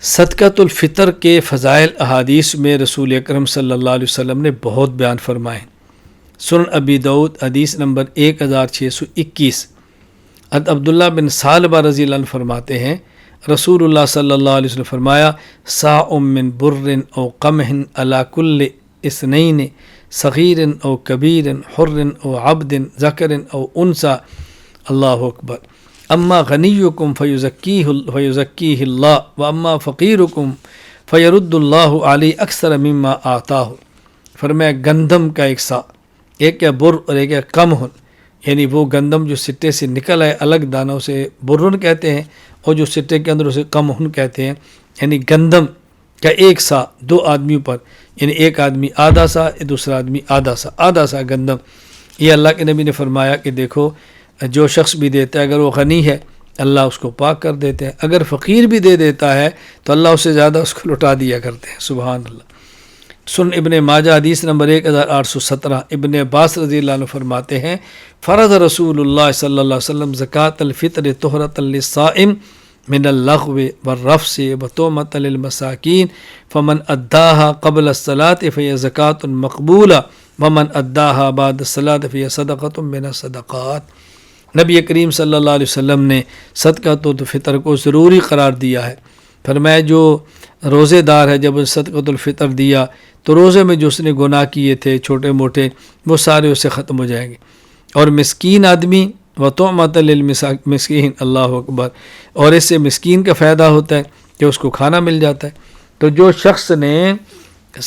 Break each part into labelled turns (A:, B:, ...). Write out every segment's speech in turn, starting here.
A: صدقۃ الفطر کے فضائل احادیث میں رسول اکرم صلی اللہ علیہ وسلم نے بہت بیان فرمائے۔ سنن ابی داؤد حدیث نمبر 1621، عبداللہ بن ثعلبہ رضی اللہ عنہ فرماتے ہیں رسول اللہ صلی اللہ علیہ وسلم فرمایا صاع من بر او قمح علی کل اثنین صغیر او کبیر حر او عبد ذکر او انثی، اللہ اکبر۔ اما غنیکم فیزکیہ اللہ و اما فقیرکم فیرد اللہ علیہ اکثر مما آتاہ۔ فرمایا گندم کا ایک سا، ایک ہے بر اور ایک ہے قمح، یعنی وہ گندم جو سٹے سے نکل آئے الگ دانوں سے برن کہتے ہیں، اور جو سٹے کے اندر اسے قمح کہتے ہیں، یعنی گندم کا ایک سا دو آدمیوں پر، یعنی ایک آدمی آدھا سا دوسرا آدمی آدھا سا گندم۔ یہ اللہ کے نبی نے فرمایا کہ دیکھو جو شخص بھی دیتا ہے اگر وہ غنی ہے اللہ اس کو پاک کر دیتے ہیں، اگر فقیر بھی دے دیتا ہے تو اللہ اس سے زیادہ اس کو لٹا دیا کرتے ہیں، سبحان اللہ۔ سن ابن ماجہ حدیث نمبر 1817، ابن عباس رضی اللہ عنہ فرماتے ہیں فرض رسول اللہ صلی اللہ علیہ وسلم زکوٰۃ الفطر طہرۃ للصائم من اللغو والرفث وتہمۃ للمساکین فمن اداها قبل الصلاۃ فہی زکوٰۃ مقبولہ ومن اداها بعد الصلاۃ فہی صدقۃ من الصدقات۔ نبی کریم صلی اللہ علیہ وسلم نے صدقۃ الفطر کو ضروری قرار دیا ہے۔ فرمایا جو روزے دار ہے جب صدقۃ الفطر دیا تو روزے میں جو اس نے گناہ کیے تھے چھوٹے موٹے وہ سارے اسے ختم ہو جائیں گے، اور مسکین آدمی وطعمۃ للمسکین، اللہ اکبر، اور اس سے مسکین کا فائدہ ہوتا ہے کہ اس کو کھانا مل جاتا ہے۔ تو جو شخص نے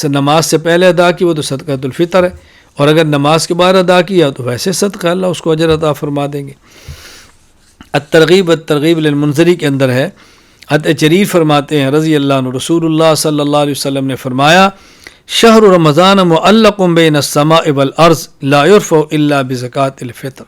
A: نماز سے پہلے ادا کی وہ تو صدقۃ الفطر ہے، اور اگر نماز کے بعد ادا کیا تو ویسے صدقہ اللہ اس کو اجر عطا فرما دیں گے۔ الترغیب للمنذری کے اندر ہے، جریر فرماتے ہیں رضی اللہ عنہ رسول اللہ صلی اللہ علیہ وسلم نے فرمایا شہر رمضان معلق بین السماء والارض لا یرفع الا بزکوٰۃ الفطر۔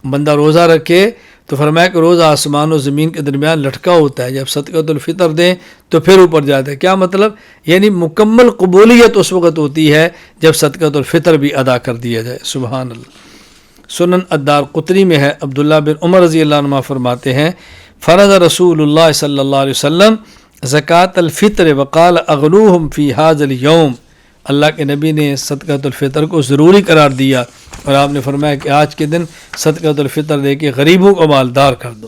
A: بندہ روزہ رکھے تو فرمایا کہ روزہ آسمان و زمین کے درمیان لٹکا ہوتا ہے، جب صدقۃ الفطر دیں تو پھر اوپر جاتا ہے۔ کیا مطلب؟ یعنی مکمل قبولیت اس وقت ہوتی ہے جب صدقۃ الفطر بھی ادا کر دیا جائے، سبحان اللہ۔ سنن الدارقطنی میں ہے، عبداللہ بن عمر رضی اللہ عنہ فرماتے ہیں فرض رسول اللہ صلی اللہ علیہ وسلم زکوٰۃ الفطر وقال اغنوہم فی ھذا الیوم۔ اللہ کے نبی نے صدقۃ الفطر کو ضروری قرار دیا اور آپ نے فرمایا کہ آج کے دن صدقۃ الفطر دے کے غریبوں کو مالدار کر دو۔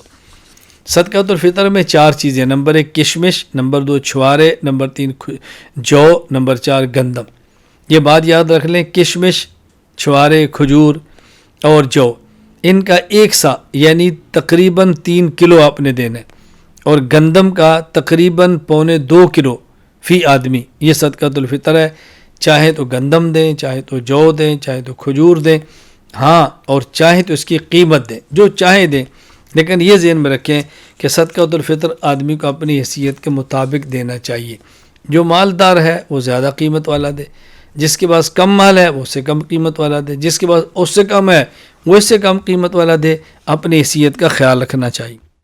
A: صدقۃ الفطر میں 4 چیزیں، نمبر 1 کشمش، نمبر 2 چھوارے، نمبر 3 جو، نمبر 4 گندم۔ یہ بات یاد رکھ لیں، کشمش، چھوارے، کھجور اور جو، ان کا ایک سا یعنی تقریباً 3 کلو آپ نے دینا ہے، اور گندم کا تقریباً 1.25 کلو فی آدمی، یہ صدقۃ الفطر ہے۔ چاہے تو گندم دیں، چاہے تو جو دیں، چاہے تو کھجور دیں، ہاں، اور چاہے تو اس کی قیمت دیں، جو چاہے دیں، لیکن یہ ذہن میں رکھیں کہ صدقۃ الفطر آدمی کو اپنی حیثیت کے مطابق دینا چاہیے۔ جو مالدار ہے وہ زیادہ قیمت والا دے، جس کے پاس کم مال ہے وہ اس سے کم قیمت والا دے، جس کے پاس اس سے کم ہے وہ اس سے کم قیمت والا دے، اپنی حیثیت کا خیال رکھنا چاہیے۔